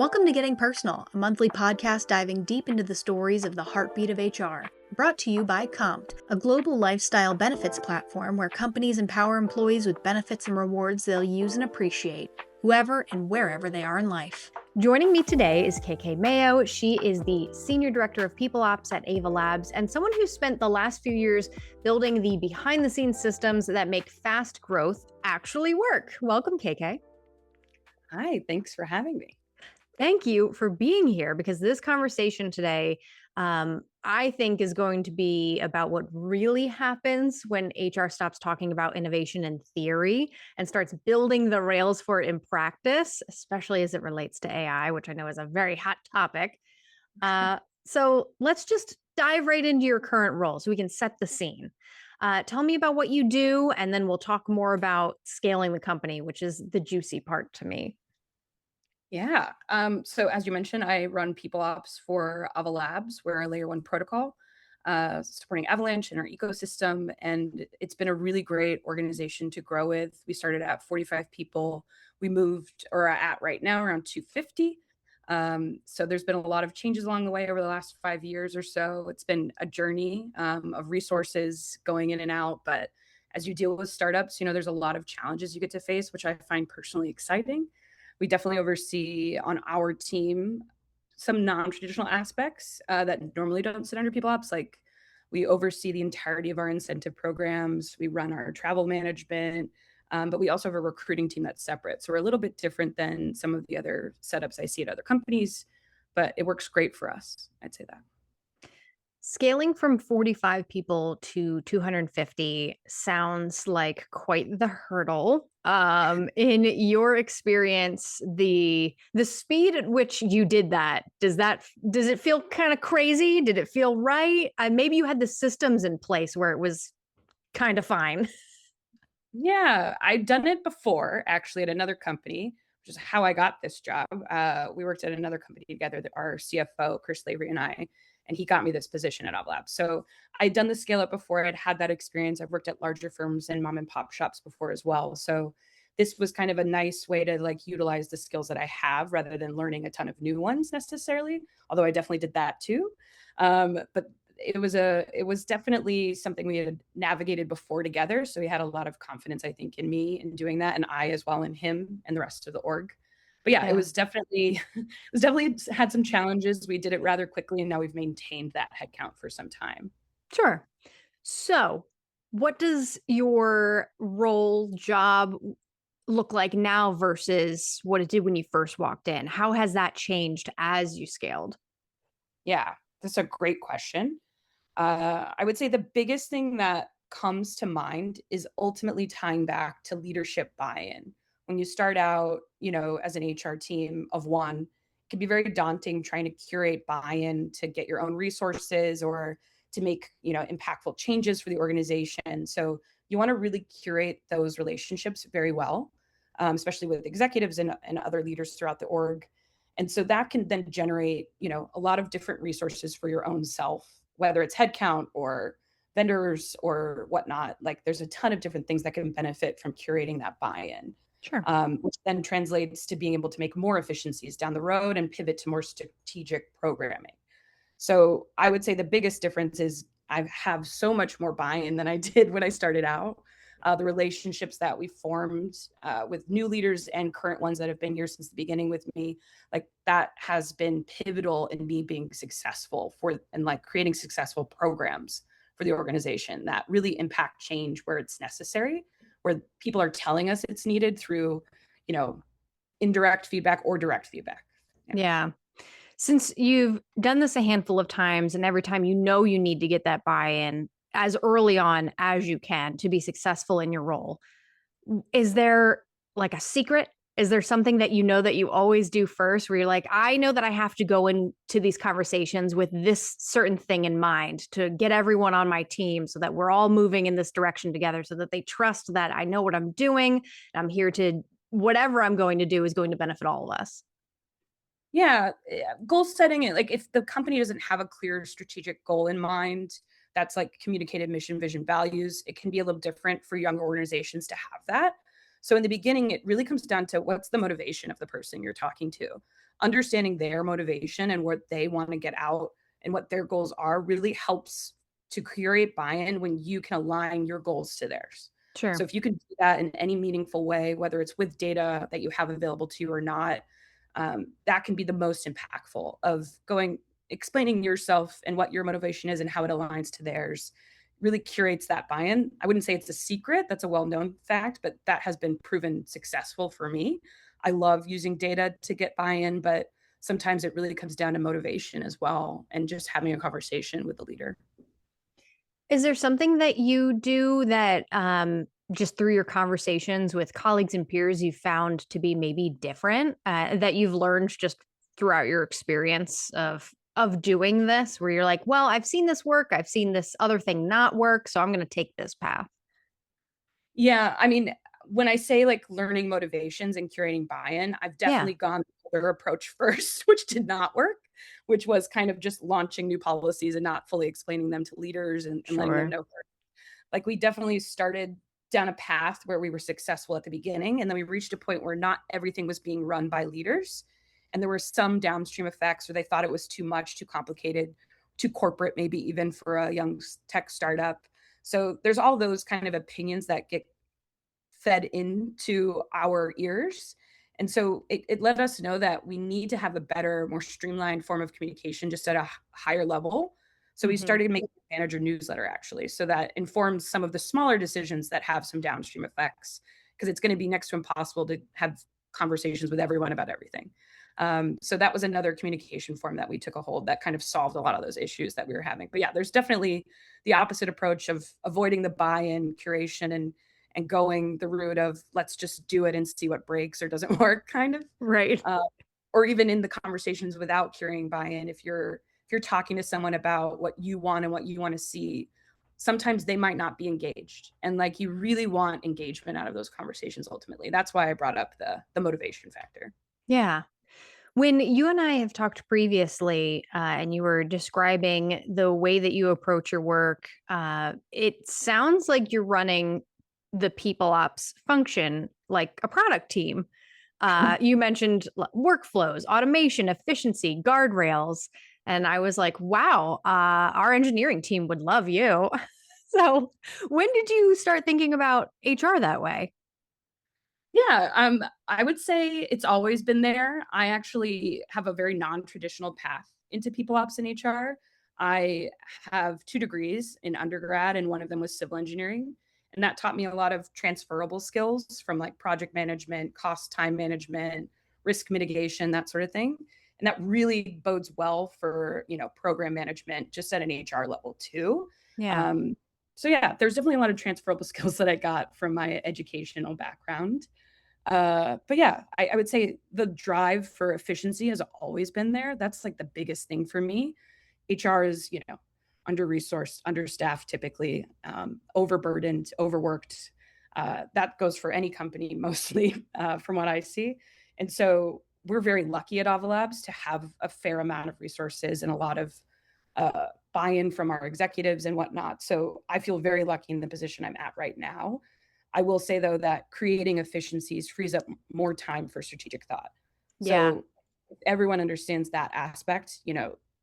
Welcome to Getting Personal, a monthly podcast diving deep into the stories of the heartbeat of HR. Brought to you by Compt, a global lifestyle benefits platform where companies empower employees with benefits and rewards they'll use and appreciate, whoever and wherever they are in life. Joining me today is KK Mayo. She is the Senior Director of People Ops at Ava Labs and someone who spent the last few years building the behind-the-scenes systems that make fast growth actually work. Welcome, KK. Hi, thanks for having me. Thank you for being here because this conversation today, I think, is going to be about what really happens when HR stops talking about innovation in theory and starts building the rails for it in practice, especially as it relates to AI, which I know is a very hot topic. So let's just dive right into your current role so we can set the scene. Tell me about what you do, and then we'll talk more about scaling the company, which is the juicy part to me. Yeah. So as you mentioned, I run People Ops for Ava Labs. We're a layer one protocol supporting Avalanche in our ecosystem. And it's been a really great organization to grow with. We started at 45 people. We moved or are at right now around 250. So there's been a lot of changes along the way over the last 5 years or so. It's been a journey of resources going in and out. But as you deal with startups, there's a lot of challenges you get to face, which I find personally exciting. We definitely oversee on our team some non-traditional aspects that normally don't sit under people ops. Like we oversee the entirety of our incentive programs. We run our travel management, but we also have a recruiting team that's separate. So we're a little bit different than some of the other setups I see at other companies, but it works great for us. I'd say that. Scaling from 45 people to 250 sounds like quite the hurdle. In your experience, the speed at which you did that, does it feel kind of crazy? Did it feel right? Maybe you had the systems in place where it was kind of fine. Yeah, I've done it before, actually, at another company, which is how I got this job. We worked at another company together, our CFO, Chris Lavery, and he got me this position at Ava Labs. So I'd done the scale up before. I'd had that experience. I've worked at larger firms and mom and pop shops before as well. So this was kind of a nice way to like utilize the skills that I have rather than learning a ton of new ones necessarily. Although I definitely did that too. But it was definitely something we had navigated before together. So he had a lot of confidence, I think, in me in doing that, and I as well in him and the rest of the org. But yeah, it was definitely had some challenges. We did it rather quickly, and now we've maintained that headcount for some time. Sure. So, what does your job look like now versus what it did when you first walked in? How has that changed as you scaled? Yeah, that's a great question. I would say the biggest thing that comes to mind is ultimately tying back to leadership buy-in. When you start out, as an HR team of one, it can be very daunting trying to curate buy-in to get your own resources or to make, impactful changes for the organization. So you want to really curate those relationships very well, especially with executives and other leaders throughout the org. And so that can then generate, a lot of different resources for your own self, whether it's headcount or vendors or whatnot. Like there's a ton of different things that can benefit from curating that buy-in, Sure. which then translates to being able to make more efficiencies down the road and pivot to more strategic programming. So I would say the biggest difference is I have so much more buy-in than I did when I started out. The relationships that we formed with new leaders and current ones that have been here since the beginning with me, like that has been pivotal in me being successful and like creating successful programs for the organization that really impact change where it's necessary, where people are telling us it's needed through, you know, indirect feedback or direct feedback. Yeah. Since you've done this a handful of times and every time you need to get that buy-in as early on as you can to be successful in your role, is there like a secret? Is there something that that you always do first where you're like, I know that I have to go into these conversations with this certain thing in mind to get everyone on my team so that we're all moving in this direction together so that they trust that I know what I'm doing and I'm here to whatever I'm going to do is going to benefit all of us. Yeah, goal setting, like if the company doesn't have a clear strategic goal in mind, that's like communicated mission, vision, values, it can be a little different for younger organizations to have that. So in the beginning, it really comes down to what's the motivation of the person you're talking to. understanding their motivation and what they want to get out and what their goals are really helps to create buy-in when you can align your goals to theirs. So Sure. if you can do that in any meaningful way, whether it's with data that you have available to you or not, that can be the most impactful of going explaining yourself and what your motivation is and how it aligns to theirs really curates that buy-in. I wouldn't say it's a secret, that's a well-known fact, but that has been proven successful for me. I love using data to get buy-in, but sometimes it really comes down to motivation as well and just having a conversation with the leader. Is there something that you do that, just through your conversations with colleagues and peers you found to be maybe different, that you've learned just throughout your experience of doing this, where you're like, "Well, I've seen this work, I've seen this other thing not work, so I'm gonna take this path." Yeah, I mean, when I say, like, learning motivations and curating buy-in, I've Yeah, definitely gone the other approach first, which did not work, which was kind of just launching new policies and not fully explaining them to leaders and letting them sure. know. Like, we definitely started down a path where we were successful at the beginning, and then we reached a point where not everything was being run by leaders, and there were some downstream effects where they thought it was too much, too complicated, too corporate, maybe even for a young tech startup. So there's all those kind of opinions that get fed into our ears. And so it let us know that we need to have a better, more streamlined form of communication just at a higher level. So we Mhm. started making a manager newsletter actually. So that informs some of the smaller decisions that have some downstream effects because it's going to be next to impossible to have conversations with everyone about everything. So that was another communication form that we took a hold that kind of solved a lot of those issues that we were having. But yeah, there's definitely the opposite approach of avoiding the buy-in curation and going the route of let's just do it and see what breaks or doesn't work kind of. Right. Uh, or even in the conversations without curing buy-in, if you're talking to someone about what you want and what you want to see, sometimes they might not be engaged. And like you really want engagement out of those conversations ultimately. That's why I brought up the motivation factor. Yeah. When you and I have talked previously, and you were describing the way that you approach your work, it sounds like you're running the people ops function like a product team. You mentioned workflows, automation, efficiency, guardrails. And I was like, wow, our engineering team would love you. So, when did you start thinking about HR that way? Yeah, I would say it's always been there. I actually have a very non-traditional path into people ops and HR. I have 2 degrees in undergrad, and one of them was civil engineering, and that taught me a lot of transferable skills from, like, project management, cost time management, risk mitigation, that sort of thing, and that really bodes well for, program management just at an HR level too. Yeah. Um, so yeah, there's definitely a lot of transferable skills that I got from my educational background. But yeah, I would say the drive for efficiency has always been there. That's like the biggest thing for me. HR is, under resourced, understaffed, typically, overburdened, overworked. That goes for any company mostly, from what I see. And so we're very lucky at Ava Labs to have a fair amount of resources and a lot of buy-in from our executives and whatnot. So I feel very lucky in the position I'm at right now. I will say though that creating efficiencies frees up more time for strategic thought. Yeah. So if everyone understands that aspect,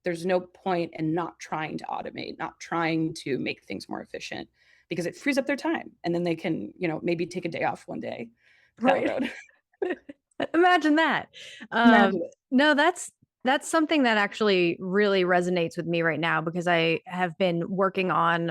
there's no point in not trying to automate, not trying to make things more efficient because it frees up their time and then they can, maybe take a day off one day down the Right. road. Imagine that. Imagine it. No, that's something that actually really resonates with me right now because I have been working on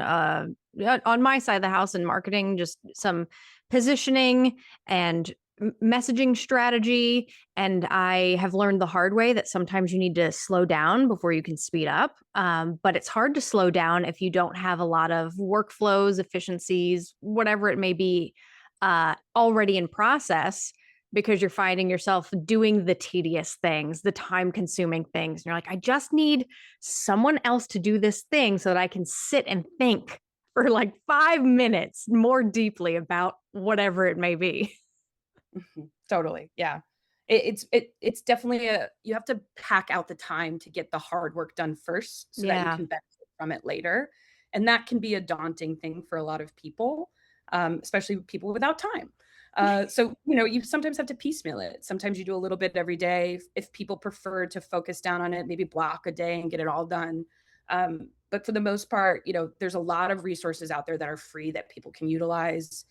my side of the house in marketing, just some positioning and messaging strategy. And I have learned the hard way that sometimes you need to slow down before you can speed up. But it's hard to slow down if you don't have a lot of workflows, efficiencies, whatever it may be, already in process because you're finding yourself doing the tedious things, the time consuming things. And you're like, I just need someone else to do this thing so that I can sit and think for like 5 minutes more deeply about whatever it may be. Mhm. Totally. Yeah. It's definitely a you have to pack out the time to get the hard work done first so that you Yeah. can benefit from it later. And that can be a daunting thing for a lot of people, especially people without time. So, you sometimes have to piecemeal it. Sometimes you do a little bit every day. If people prefer to focus down on it, maybe block a day and get it all done. But for the most part, there's a lot of resources out there that are free that people can utilize,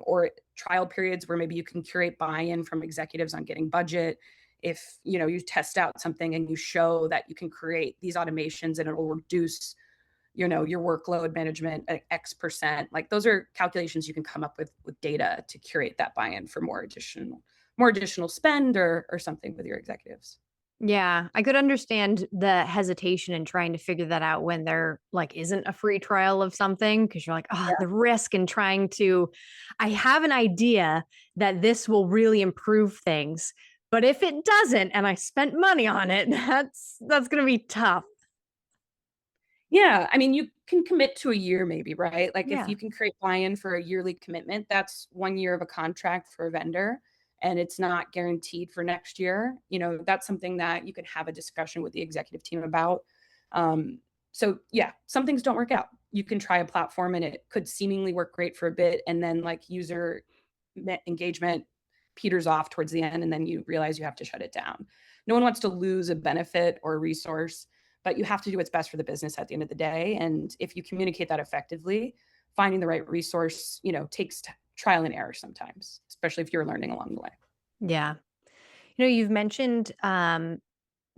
or trial periods where maybe you can curate buy-in from executives on getting budget. If you test out something and you show that you can create these automations and it will reduce your workload management at X%. Like those are calculations you can come up with data to curate that buy-in for more additional spend or something with your executives. Yeah, I could understand the hesitation in trying to figure that out when there like isn't a free trial of something because you're like, oh, Yeah. the risk in trying to, I have an idea that this will really improve things, but if it doesn't and I spent money on it, that's going to be tough. Yeah, I mean, you can commit to a year maybe, right? Like if Yeah. you can create buy-in for a yearly commitment, that's 1 year of a contract for a vendor and it's not guaranteed for next year. That's something that you could have a discussion with the executive team about. So yeah, some things don't work out. You can try a platform and it could seemingly work great for a bit and then like user engagement peters off towards the end and then you realize you have to shut it down. No one wants to lose a benefit or a resource, but you have to do what's best for the business at the end of the day. And if you communicate that effectively, finding the right resource, takes trial and error sometimes, especially if you're learning along the way. Yeah. You've mentioned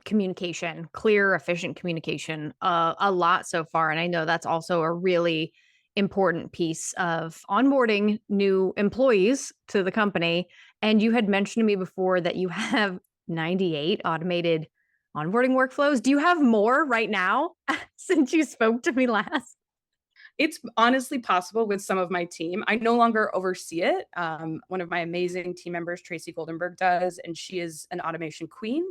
communication, clear, efficient communication, a lot so far. And I know that's also a really important piece of onboarding new employees to the company. And you had mentioned to me before that you have 98 automated onboarding workflows. Do you have more right now since you spoke to me last? It's honestly possible with some of my team. I no longer oversee it. One of my amazing team members, Tracy Goldenberg, does, and she is an automation queen.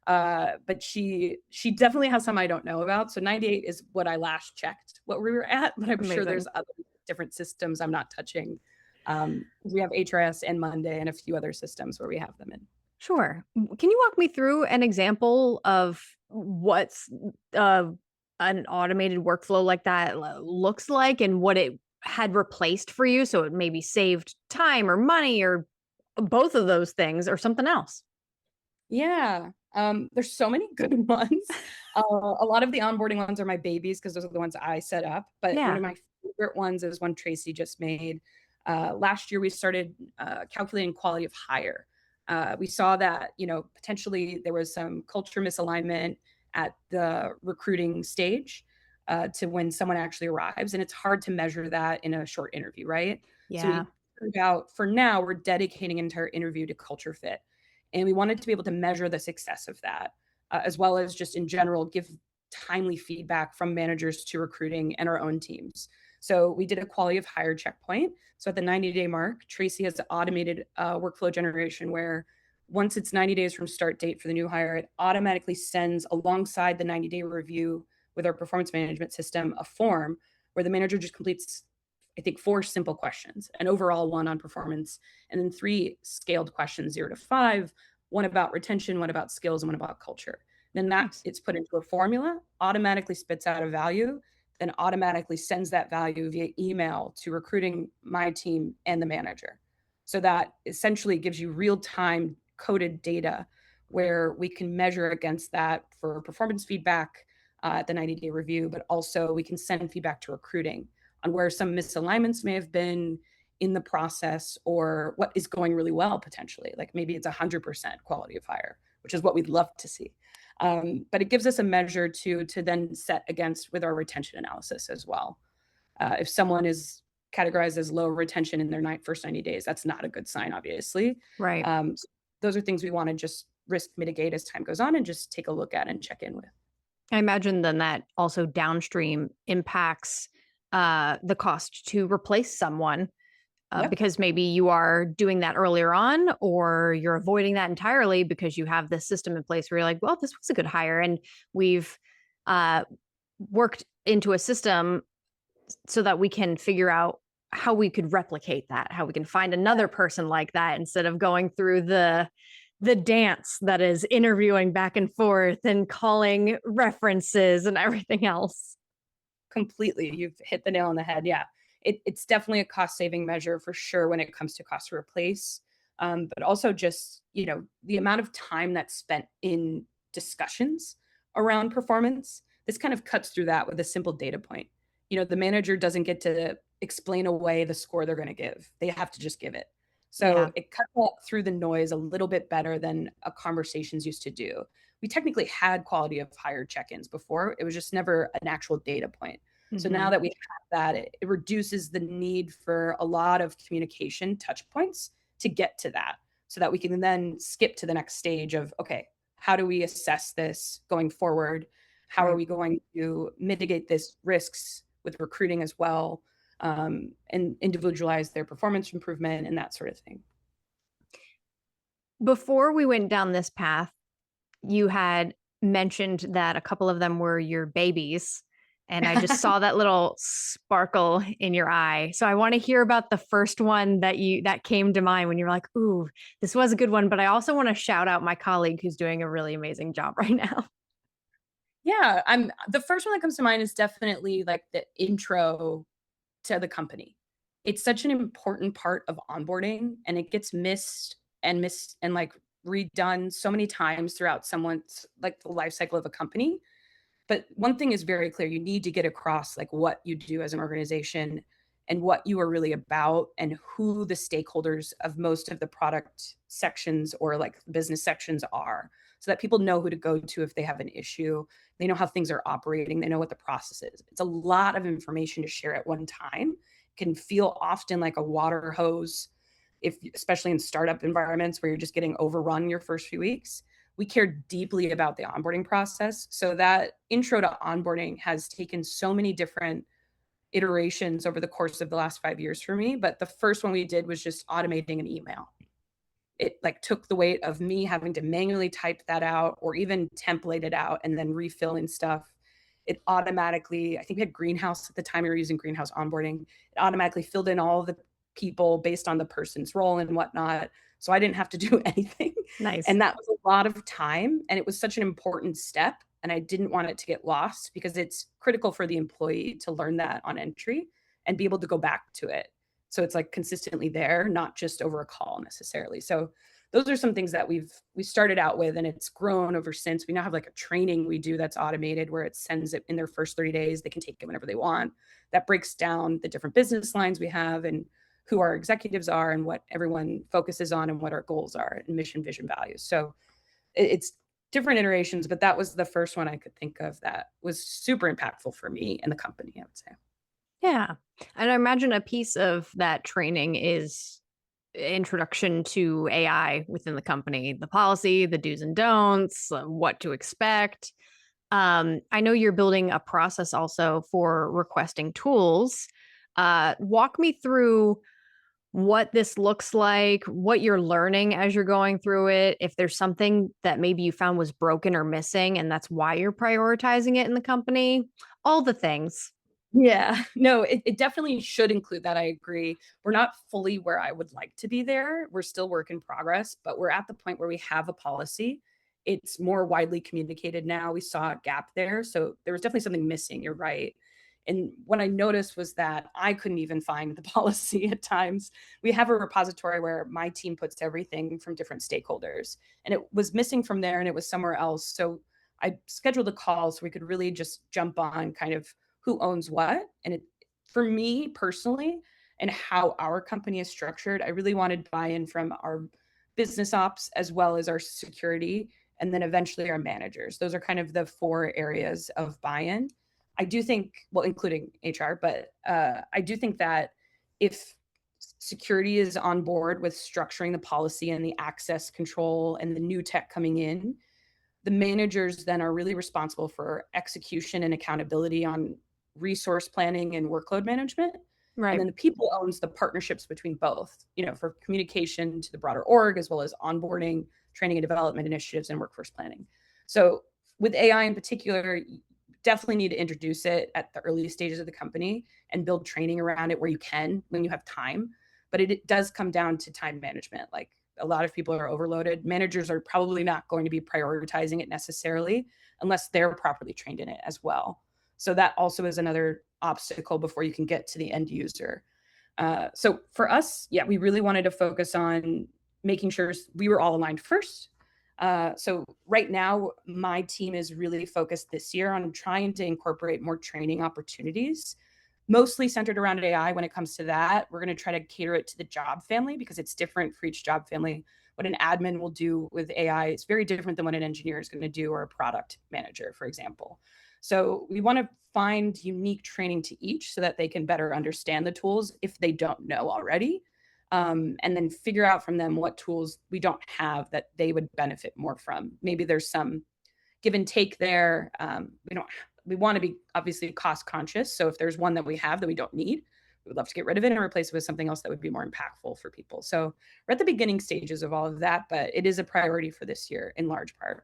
But she definitely has some I don't know about. So 98 is what I last checked what we were at, but I'm sure there's Amazing. other different systems I'm not touching. We have HRS and Monday and a few other systems where we have them in. Sure. Can you walk me through an example of what's uh, an automated workflow like that looks like and what it had replaced for you? So it maybe saved time or money or both of those things or something else. Yeah. There's so many good ones. A lot of the onboarding ones are my babies because those are the ones I set up. But one Yeah. of my favorite ones is one Tracy just made. Last year, we started calculating quality of hire. We saw that, potentially there was some culture misalignment at the recruiting stage to when someone actually arrives. And it's hard to measure that in a short interview, right? So Yeah. we figured out for now, we're dedicating an entire interview to culture fit. And we wanted to be able to measure the success of that, as well as just in general, give timely feedback from managers to recruiting and our own teams. So we did a quality of hire checkpoint. So at the 90-day mark, Tracy has automated workflow generation where once it's 90 days from start date for the new hire, it automatically sends alongside the 90-day review with our performance management system a form where the manager just completes, I think, 4 simple questions, an overall one on performance, and then 3 scaled questions, 0 to 5, one about retention, one about skills, and one about culture. Then that Nice. it's put into a formula, automatically spits out a value, then automatically sends that value via email to recruiting, my team, and the manager. So that essentially gives you real-time coded data where we can measure against that for performance feedback at the 90-day review, but also we can send feedback to recruiting on where some misalignments may have been in the process or what is going really well potentially. Like maybe it's 100% quality of hire, which is what we'd love to see. But it gives us a measure to then set against with our retention analysis as well. If someone is categorized as low retention in their first 90 days, that's not a good sign, obviously. Right. So those are things we want to just risk mitigate as time goes on and just take a look at and check in with. I imagine then that also downstream impacts the cost to replace someone Yep. because maybe you are doing that earlier on or you're avoiding that entirely because you have this system in place where you're like, well, this was a good hire. And we've uh, worked into a system so that we can figure out how we could replicate that, how we can find another person like that instead of going through the dance that is interviewing back and forth and calling references and everything else. Completely. You've hit the nail on the head. Yeah. It's definitely a cost saving measure for sure when it comes to cost to replace. But also just, the amount of time that's spent in discussions around performance, this kind of cuts through that with a simple data point. The manager doesn't get to explain away the score they're going to give. They have to just give it. So Yeah. it cuts out through the noise a little bit better than a conversations used to do. We technically had quality of hire check-ins before. It was just never an actual data point. So now Mhm. that we have that, it reduces the need for a lot of communication touch points to get to that so that we can then skip to the next stage of, okay, how do we assess this going forward? How are Right. we going to mitigate this risks with recruiting as well, and individualize their performance improvement and that sort of thing? Before we went down this path, you had mentioned that a couple of them were your babies, and I just saw that little sparkle in your eye. So I wanna hear about the first one that came to mind when you were like, "Ooh, this was a good one," but I also wanna shout out my colleague who's doing a really amazing job right now. Yeah, I'm the first one that comes to mind is definitely like the intro to the company. It's such an important part of onboarding, and it gets missed and like redone so many times throughout someone's like the life cycle of a company. But one thing is very clear, you need to get across like what you do as an organization and what you are really about and who the stakeholders of most of the product sections or like business sections are so that people know who to go to if they have an issue. They know how things are operating, they know what the process is. It's a lot of information to share at one time. It can feel often like a water hose if especially in startup environments where you're just getting overrun your first few weeks. We care deeply about the onboarding process. So that intro to onboarding has taken so many different iterations over the course of the last 5 years for me. But the first one we did was just automating an email. It like took the weight of me having to manually type that out or even template it out and then refill in stuff. It automatically, I think we had Greenhouse at the time, we were using Greenhouse onboarding. It automatically filled in all the people based on the person's role and whatnot. So I didn't have to do anything. Nice. And that was a lot of time. And it was such an important step. And I didn't want it to get lost because it's critical for the employee to learn that on entry and be able to go back to it. So it's like consistently there, not just over a call necessarily. So those are some things that we started out with and it's grown over since. We now have like a training we do that's automated where it sends it in their first 30 days. They can take it whenever they want. That breaks down the different business lines we have and who our executives are and what everyone focuses on and what our goals are and mission, vision, values. So it's different iterations, but that was the first one I could think of that was super impactful for me and the company, I would say. Yeah. And I imagine a piece of that training is introduction to AI within the company, the policy, the do's and don'ts, what to expect. I know you're building a process also for requesting tools. Walk me through what this looks like, what you're learning as you're going through it, if there's something that maybe you found was broken or missing, and that's why you're prioritizing it in the company, all the things. Yeah, no, it definitely should include that. I agree. We're not fully where I would like to be there. We're still work in progress, but we're at the point where we have a policy. It's more widely communicated now. We saw a gap there. So there was definitely something missing. You're right. And what I noticed was that I couldn't even find the policy at times. We have a repository where my team puts everything from different stakeholders, and it was missing from there and it was somewhere else. So I scheduled a call so we could really just jump on kind of who owns what. And it, for me personally, and how our company is structured, I really wanted buy-in from our business ops as well as our security, and then eventually our managers. Those are kind of the four areas of buy-in. I do think, well, including HR, but I do think that if security is on board with structuring the policy and the access control and the new tech coming in, the managers then are really responsible for execution and accountability on resource planning and workload management. And Right. then the people owns the partnerships between both, for communication to the broader org, as well as onboarding, training and development initiatives, and workforce planning. So with AI in particular, you definitely need to introduce it at the early stages of the company and build training around it where you can, when you have time. But it does come down to time management. Like a lot of people are overloaded. Managers are probably not going to be prioritizing it necessarily unless they're properly trained in it as well. So that also is another obstacle before you can get to the end user. So for us, yeah, we really wanted to focus on making sure we were all aligned first. So right now, my team is really focused this year on trying to incorporate more training opportunities, mostly centered around AI. When it comes to that, we're going to try to cater it to the job family because it's different for each job family. What an admin will do with AI is very different than what an engineer is going to do, or a product manager, for example. So we want to find unique training to each so that they can better understand the tools if they don't know already, and then figure out from them what tools we don't have that they would benefit more from. Maybe there's some give and take there. We want to be obviously cost conscious. So if there's one that we have that we don't need, we would love to get rid of it and replace it with something else that would be more impactful for people. So we're at the beginning stages of all of that, but it is a priority for this year in large part.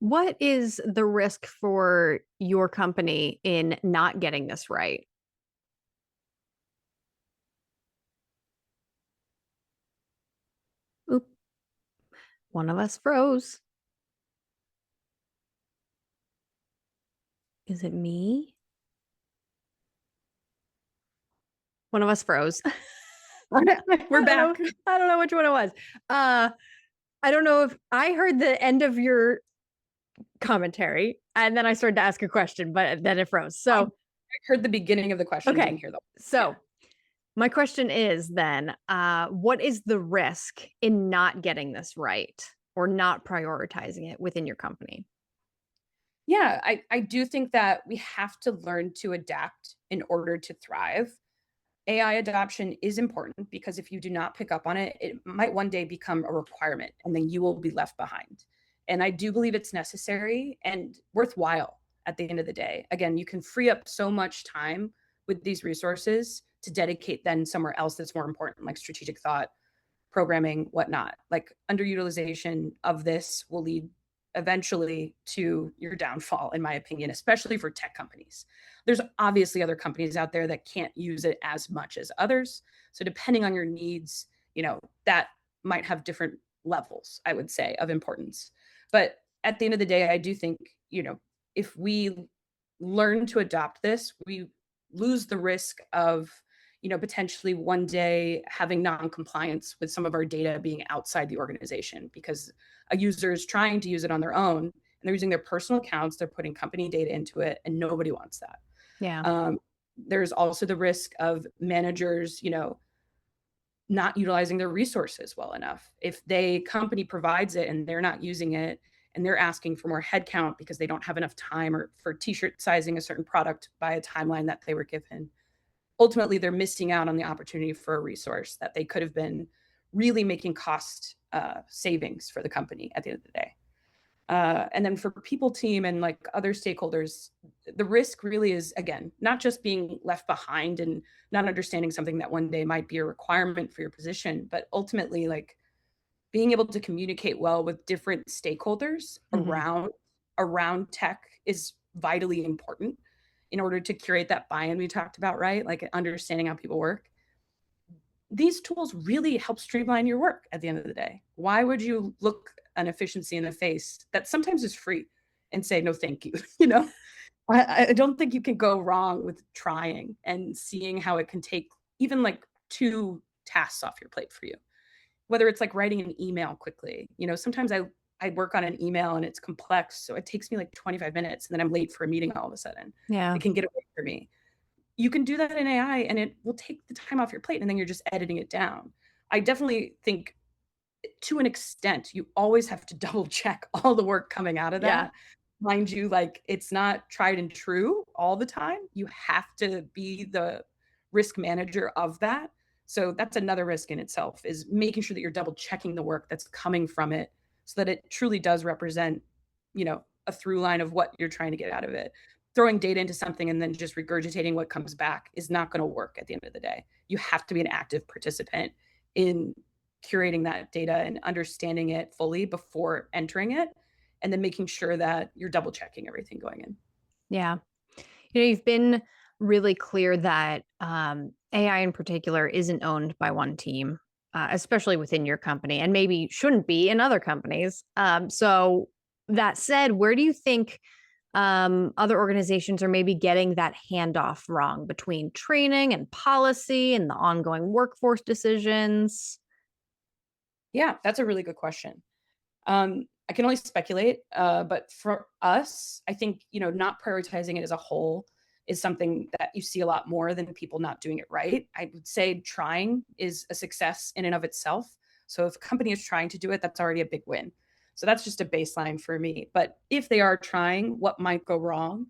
What is the risk for your company in not getting this right? Oop, one of us froze. Is it me? One of us froze. We're I don't know. back. I don't know which one it was. Uh, I don't know if I heard the end of your commentary and then I started to ask a question, but then it froze. I So, heard the beginning of the question, didn't okay. hear the So, yeah. my question is then, what is the risk in not getting this right or not prioritizing it within your company? Yeah, I do think that we have to learn to adapt in order to thrive. AI adoption is important because if you do not pick up on it, it might one day become a requirement and then you will be left behind. And I do believe it's necessary and worthwhile at the end of the day. Again, you can free up so much time with these resources to dedicate then somewhere else that's more important, like strategic thought, programming, whatnot. Like underutilization of this will lead eventually to your downfall, in my opinion, especially for tech companies. There's obviously other companies out there that can't use it as much as others. So depending on your needs, that might have different levels, I would say, of importance. But at the end of the day, I do think, if we learn to adopt this, we lose the risk of potentially one day having non-compliance with some of our data being outside the organization because a user is trying to use it on their own and they're using their personal accounts, they're putting company data into it, and nobody wants that. Yeah. There's also the risk of managers, not utilizing their resources well enough. If they company provides it and they're not using it and they're asking for more headcount because they don't have enough time or for t-shirt sizing a certain product by a timeline that they were given, ultimately they're missing out on the opportunity for a resource that they could have been really making cost savings for the company at the end of the day. And then for people team and like other stakeholders, the risk really is, again, not just being left behind and not understanding something that one day might be a requirement for your position, but ultimately like being able to communicate well with different stakeholders Mhm. around tech is vitally important in order to curate that buy-in we talked about, right? Like understanding how people work. These tools really help streamline your work at the end of the day. Why would you look an efficiency in the face that sometimes is free and say, no, thank you? I don't think you can go wrong with trying and seeing how it can take even like two tasks off your plate for you. Whether it's like writing an email quickly, sometimes I work on an email and it's complex, so it takes me like 25 minutes and then I'm late for a meeting all of a sudden. Yeah. It can get away from me. You can do that in AI and it will take the time off your plate and then you're just editing it down. I definitely think to an extent, you always have to double check all the work coming out of Yeah. that. Mind you, like it's not tried and true all the time. You have to be the risk manager of that. So that's another risk in itself is making sure that you're double checking the work that's coming from it so that it truly does represent, a through line of what you're trying to get out of it. Throwing data into something and then just regurgitating what comes back is not going to work at the end of the day. You have to be an active participant in curating that data and understanding it fully before entering it, and then making sure that you're double checking everything going in. Yeah. You've been really clear that AI in particular isn't owned by one team, especially within your company, and maybe shouldn't be in other companies. So, that said, where do you think Other organizations are maybe getting that handoff wrong between training and policy and the ongoing workforce decisions? Yeah, that's a really good question. I can only speculate, but for us, I think, not prioritizing it as a whole is something that you see a lot more than people not doing it right. I would say trying is a success in and of itself. So if a company is trying to do it, that's already a big win. So that's just a baseline for me. But if they are trying, what might go wrong?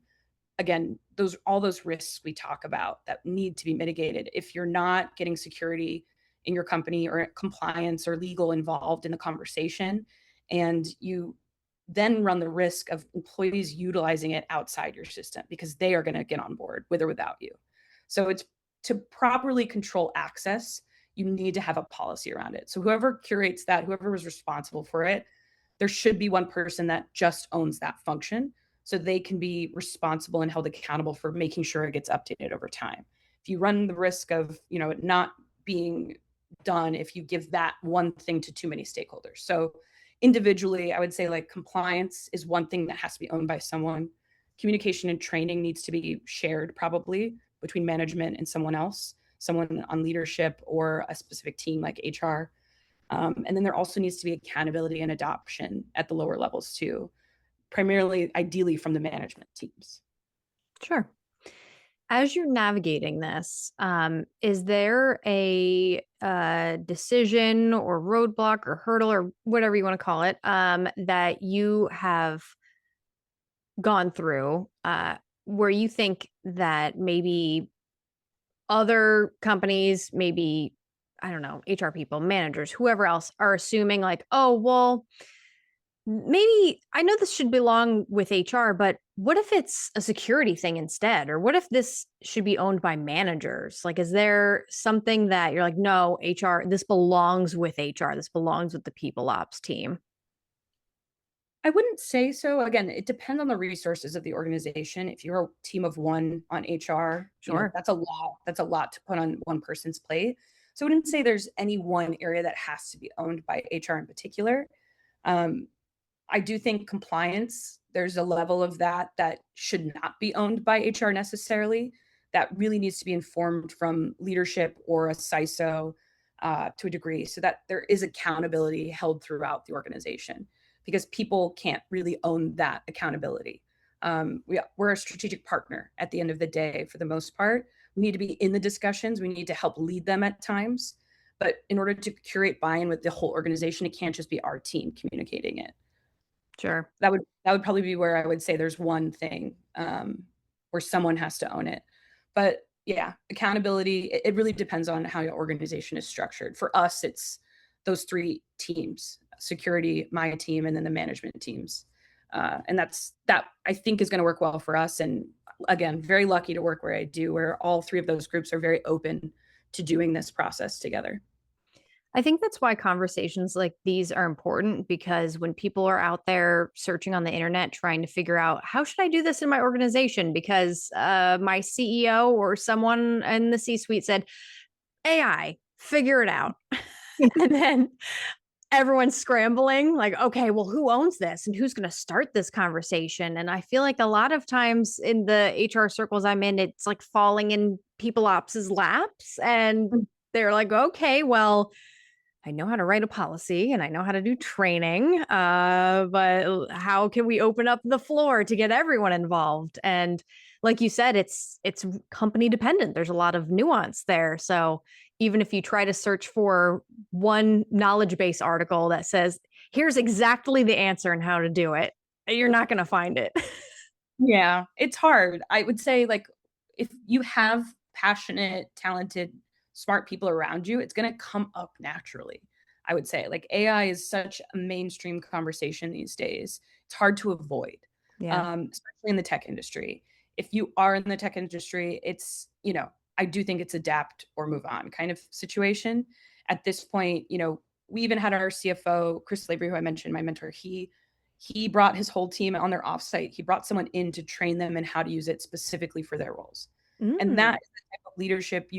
Again, those all those risks we talk about that need to be mitigated. If you're not getting security in your company or compliance or legal involved in the conversation, and you then run the risk of employees utilizing it outside your system because they are going to get on board with or without you. So it's to properly control access, you need to have a policy around it. So whoever curates that, whoever was responsible for it, there should be one person that just owns that function so they can be responsible and held accountable for making sure it gets updated over time. If you run the risk of, it not being done if you give that one thing to too many stakeholders. So individually, I would say like compliance is one thing that has to be owned by someone. Communication and training needs to be shared probably between management and someone else, someone on leadership or a specific team like HR. And then there also needs to be accountability and adoption at the lower levels too, primarily, ideally from the management teams. Sure. As you're navigating this, is there a decision or roadblock or hurdle or whatever you want to call it that you have gone through where you think that maybe other companies, maybe, I don't know, HR people, managers, whoever else are assuming, like, oh, well, maybe I know this should belong with HR, but what if it's a security thing instead? Or what if this should be owned by managers? Like, is there something that you're like, no, HR, this belongs with HR, this belongs with the people ops team? I wouldn't say so. Again, it depends on the resources of the organization. If you're a team of one on HR, Sure. that's a lot. That's a lot to put on one person's plate. So I wouldn't say there's any one area that has to be owned by HR in particular. Um, I do think compliance, there's a level of that should not be owned by HR necessarily. That really needs to be informed from leadership or a CISO to a degree so that there is accountability held throughout the organization because people can't really own that accountability. We're a strategic partner at the end of the day for the most part. We need to be in the discussions. We need to help lead them at times. But in order to curate buy in with the whole organization, it can't just be our team communicating it. Sure. That would probably be where I would say there's one thing, where someone has to own it. But yeah, accountability, it really depends on how your organization is structured. For us, it's those 3 teams: security, my team, and then the management teams. And that I think is gonna work well for us, and again, very lucky to work where I do, where all 3 of those groups are very open to doing this process together. I think that's why conversations like these are important because when people are out there searching on the internet trying to figure out how should I do this in my organization because my CEO or someone in the C-suite said AI, figure it out. And then everyone's scrambling like, okay, well, who owns this and who's going to start this conversation? And I feel like a lot of times in the HR circles I'm in, it's like falling in people ops's laps and they're like, okay, well, I know how to write a policy and I know how to do training, but how can we open up the floor to get everyone involved? And like you said, it's company dependent. There's a lot of nuance there. So even if you try to search for one knowledge base article that says, here's exactly the answer and how to do it, you're not going to find it. Yeah, it's hard. I would say, like, if you have passionate, talented, smart people around you, it's gonna come up naturally. I would say, like, AI is such a mainstream conversation these days. It's hard to avoid, Yeah. especially in the tech industry. If you are in the tech industry, I do think it's adapt or move on kind of situation. At this point, we even had our CFO, Chris Lavery, who I mentioned, my mentor, he brought his whole team on their offsite. He brought someone in to train them in how to use it specifically for their roles. And Mm, that is the type of leadership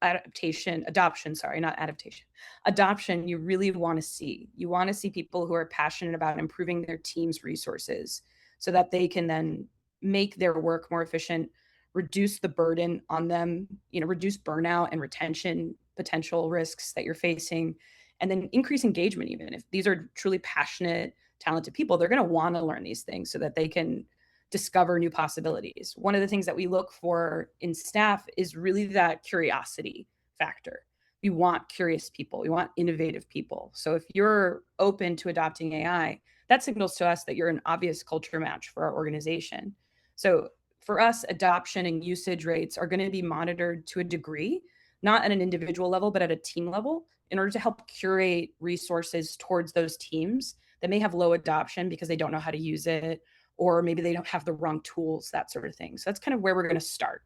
adoption, sorry, not adaptation, adoption you really want to see. You want to see people who are passionate about improving their team's resources so that they can then make their work more efficient, reduce the burden on them, reduce burnout and retention potential risks that you're facing, and then increase engagement. Even if these are truly passionate, talented people, they're going to want to learn these things so that they can discover new possibilities. One of the things that we look for in staff is really that curiosity factor. We want curious people, we want innovative people. So if you're open to adopting AI, that signals to us that you're an obvious culture match for our organization. So for us, adoption and usage rates are going to be monitored to a degree, not at an individual level, but at a team level, in order to help curate resources towards those teams that may have low adoption because they don't know how to use it, or maybe they don't have the wrong tools, that sort of thing. So that's kind of where we're going to start.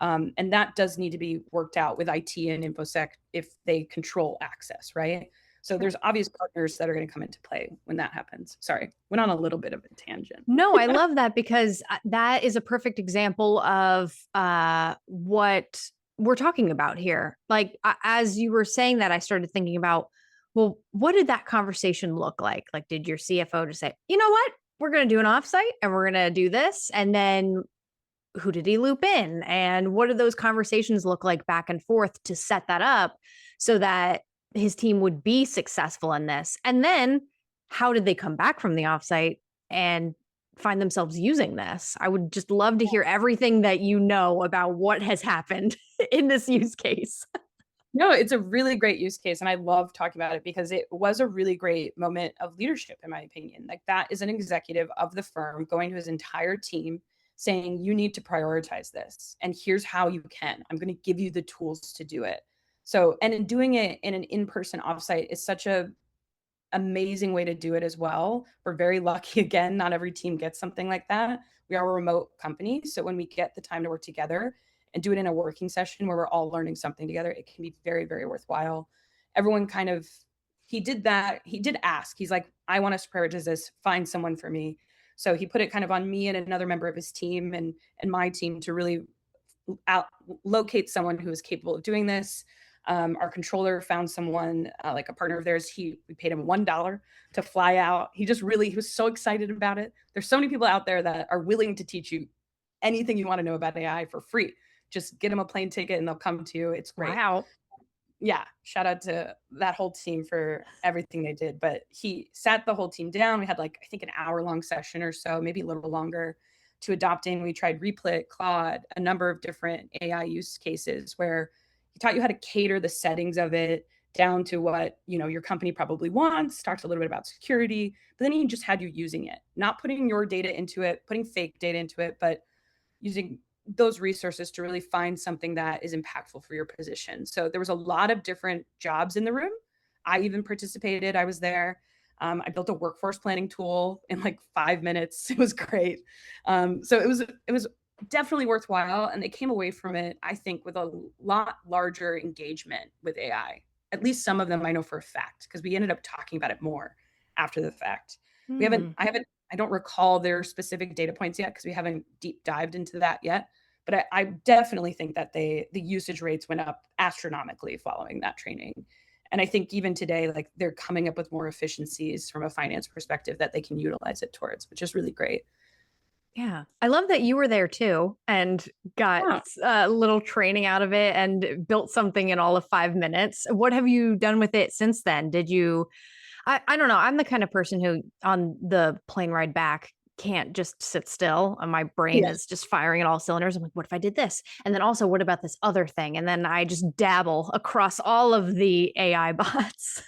And that does need to be worked out with IT and InfoSec if they control access, right? So there's obvious partners that are going to come into play when that happens. Sorry, went on a little bit of a tangent. No, I love that because that is a perfect example of what we're talking about here. Like, as you were saying that, I started thinking about, well, what did that conversation look like? Like, did your CFO just say, you know what, we're going to do an offsite and we're going to do this? And then who did he loop in? And what did those conversations look like back and forth to set that up so that his team would be successful in this? And then how did they come back from the offsite and find themselves using this? I would just love to hear everything that you know about what has happened in this use case. No, it's a really great use case, and I love talking about it because it was a really great moment of leadership, in my opinion. Like, that is an executive of the firm going to his entire team saying, "You need to prioritize this, and here's how you can. I'm going to give you the tools to do it." So, and in doing it in an in-person offsite is such a amazing way to do it as well. We're very lucky. Again, not every team gets something like that. We are a remote company, so when we get the time to work together and do it in a working session where we're all learning something together, it can be very, very worthwhile. Everyone kind of, he did that. He did ask. He's like, "I want us to prioritize this. Find someone for me." So he put it kind of on me and another member of his team and my team to really out locate someone who is capable of doing this. Our controller found someone, like a partner of theirs. We paid him $1 to fly out. He was so excited about it. There's so many people out there that are willing to teach you anything you want to know about AI for free. Just get them a plane ticket and they'll come to you. It's great. Wow. Yeah, shout out to that whole team for everything they did. But he sat the whole team down. We had, like, I think, an hour-long session or so, maybe a little longer, to adopting. We tried Replit, Claude, a number of different AI use cases where he taught you how to cater the settings of it down to what, your company probably wants, talked a little bit about security, but then he just had you using it, not putting your data into it, putting fake data into it, but using those resources to really find something that is impactful for your position. So there was a lot of different jobs in the room. I even participated. I was there. I built a workforce planning tool in like 5 minutes. It was great. So it was definitely worthwhile, and they came away from it, I think, with a lot larger engagement with AI. At least some of them I know for a fact, because we ended up talking about it more after the fact. We haven't. Hmm. I don't recall their specific data points yet because we haven't deep dived into that yet. But I definitely think that the usage rates went up astronomically following that training. And I think even today, like, they're coming up with more efficiencies from a finance perspective that they can utilize it towards, which is really great. Yeah. I love that you were there too and got Yeah. a little training out of it and built something in all of 5 minutes. What have you done with it since then? Did you, I don't know. I'm the kind of person who on the plane ride back can't just sit still and my brain Yeah. is just firing at all cylinders. I'm like, what if I did this? And then also, what about this other thing? And then I just dabble across all of the AI bots.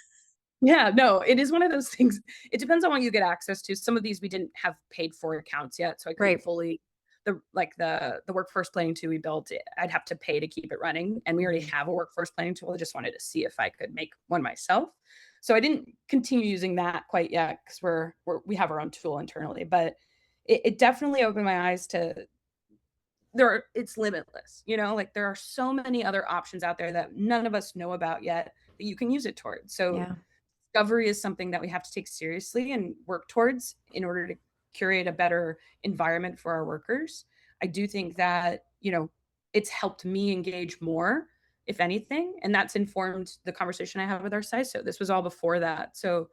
Yeah, no, it is one of those things. It depends on what you get access to. Some of these we didn't have paid for accounts yet, so I couldn't Right. fully the workforce planning tool we built, I'd have to pay to keep it running, and we already Mhm. have a workforce planning tool. I just wanted to see if I could make one myself. So I didn't continue using that quite yet because we have our own tool internally, but it definitely opened my eyes to it's limitless, like, there are so many other options out there that none of us know about yet that you can use it towards. So Yeah. discovery is something that we have to take seriously and work towards in order to curate a better environment for our workers. I do think that, it's helped me engage more, if anything, and that's informed the conversation I have with our CISO. This was all before that. So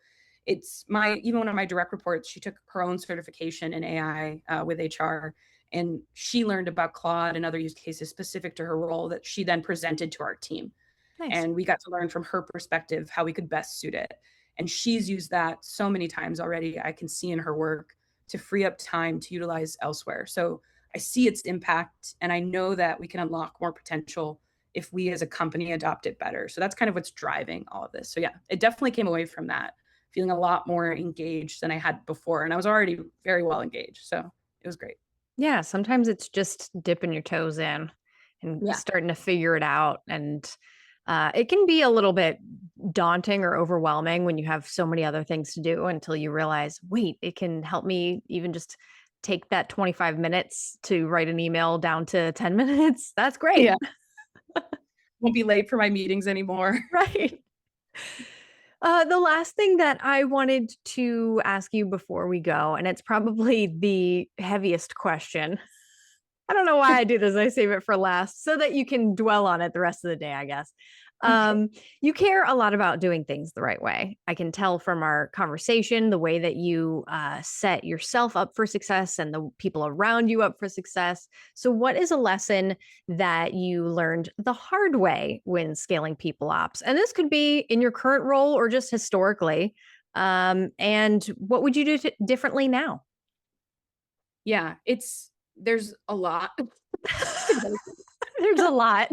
even one of my direct reports, she took her own certification in AI with HR, And she learned about Claude and other use cases specific to her role that she then presented to our team. Nice. And we got to learn from her perspective how we could best suit it. And she's used that so many times already. I can see in her work to free up time to utilize elsewhere. So I see its impact, and I know that we can unlock more potential if we as a company adopt it better. So that's kind of what's driving all of this. So yeah, it definitely came away from that feeling a lot more engaged than I had before. And I was already very well engaged. So it was great. Yeah, sometimes it's just dipping your toes in and Yeah. starting to figure it out. And it can be a little bit daunting or overwhelming when you have so many other things to do until you realize, wait, it can help me even just take that 25 minutes to write an email down to 10 minutes. That's great. Yeah. Won't be late for my meetings anymore. Right. The last thing that I wanted to ask you before we go, and it's probably the heaviest question. I don't know why I do this. I save it for last so that you can dwell on it the rest of the day, I guess. Okay. You care a lot about doing things the right way. I can tell from our conversation, the way that you set yourself up for success and the people around you up for success. So, what is a lesson that you learned the hard way when scaling people ops? And this could be in your current role or just historically. And what would you do differently now? Yeah, there's a lot to go. There's a lot.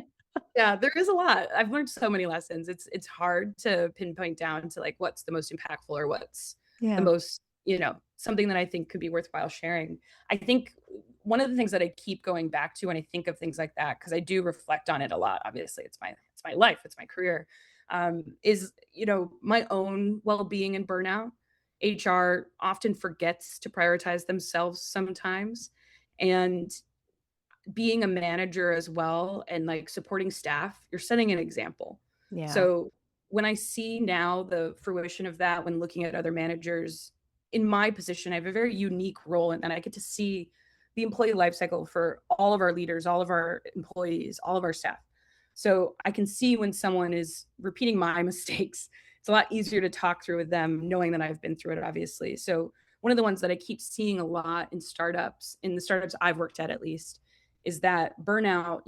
Yeah, there is a lot. I've learned so many lessons. It's hard to pinpoint down to, like, what's the most impactful or what's the Yeah. most, something that I think could be worthwhile sharing. I think one of the things that I keep going back to when I think of things like that, because I do reflect on it a lot, obviously, it's my life, it's my career, is, my own well-being and burnout. HR often forgets to prioritize themselves sometimes, and being a manager as well and like supporting staff, you're setting an example. Yeah. So when I see now the fruition of that, when looking at other managers in my position, I have a very unique role, and I get to see the employee life cycle for all of our leaders, all of our employees, all of our staff. So I can see when someone is repeating my mistakes. It's a lot easier to talk through with them knowing that I've been through it, obviously. So one of the ones that I keep seeing a lot in startups, in the startups I've worked at least, is that burnout,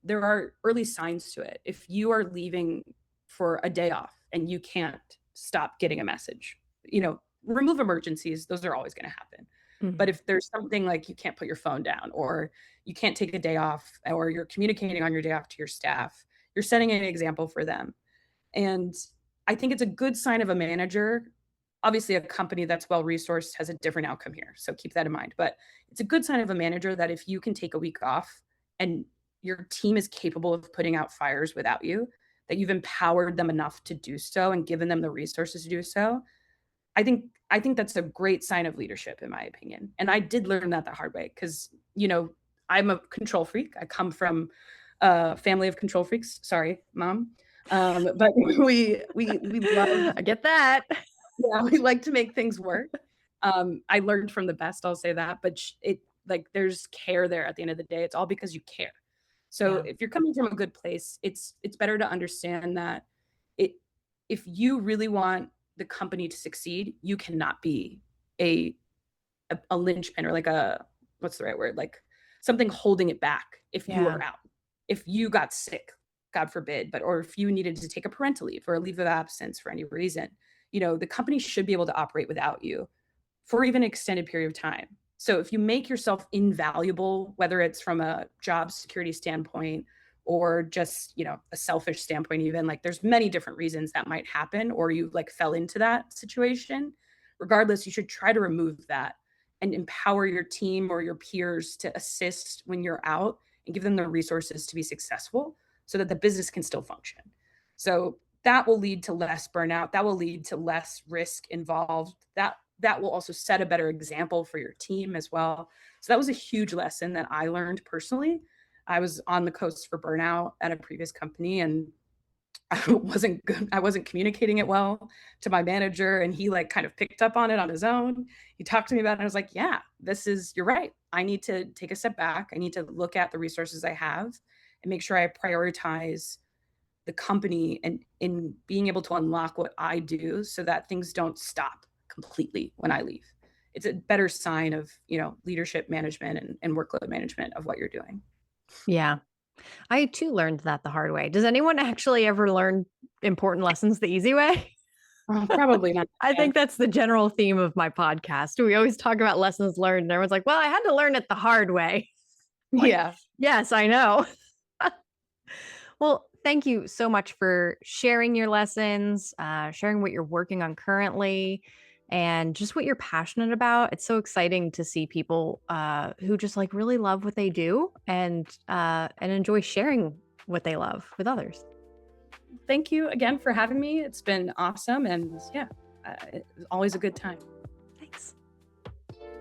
there are early signs to it. If you are leaving for a day off and you can't stop getting a message, remove emergencies, those are always going to happen. But Mhm. if there's something like you can't put your phone down, or you can't take a day off, or you're communicating on your day off to your staff, you're setting an example for them. And I think it's a good sign of a manager. Obviously, a company that's well resourced has a different outcome here. So keep that in mind. But it's a good sign of a manager that if you can take a week off and your team is capable of putting out fires without you, that you've empowered them enough to do so and given them the resources to do so. I think that's a great sign of leadership, in my opinion. And I did learn that the hard way because, I'm a control freak. I come from a family of control freaks. Sorry, mom. But we love, I get that. yeah, we like to make things work. I learned from the best, I'll say that, but there's care there at the end of the day. It's all because you care. So Yeah. if you're coming from a good place, it's better to understand that it if you really want the company to succeed, you cannot be a a linchpin, or like a, what's the right word? Like something holding it back if you Yeah. are out. If you got sick, God forbid, or if you needed to take a parental leave or a leave of absence for any reason, the company should be able to operate without you for even an extended period of time. So if you make yourself invaluable, whether it's from a job security standpoint or just, a selfish standpoint, even, like, there's many different reasons that might happen, or you like fell into that situation. Regardless, you should try to remove that and empower your team or your peers to assist when you're out and give them the resources to be successful so that the business can still function. So that will lead to less burnout. That will lead to less risk involved. That will also set a better example for your team as well. So that was a huge lesson that I learned personally. I was on the coast for burnout at a previous company, and I wasn't good. I wasn't communicating it well to my manager, and he like kind of picked up on it on his own. He talked to me about it, and I was like, yeah, you're right. I need to take a step back. I need to look at the resources I have and make sure I prioritize the company and in being able to unlock what I do so that things don't stop completely when I leave. it's a better sign of, leadership management and workload management of what you're doing. Yeah. I too learned that the hard way. Does anyone actually ever learn important lessons the easy way? Probably not. I Yeah. think that's the general theme of my podcast. We always talk about lessons learned, and everyone's like, well, I had to learn it the hard way. Like, Yeah. yes, I know. Well, thank you so much for sharing your lessons, sharing what you're working on currently, and just what you're passionate about. It's so exciting to see people who just like really love what they do and enjoy sharing what they love with others. Thank you again for having me. It's been awesome. And yeah, it's always a good time. Thanks.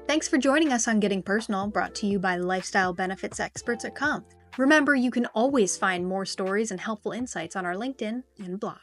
Thanks for joining us on Getting Personal, brought to you by lifestyle benefits experts at Compt. Remember, you can always find more stories and helpful insights on our LinkedIn and blog.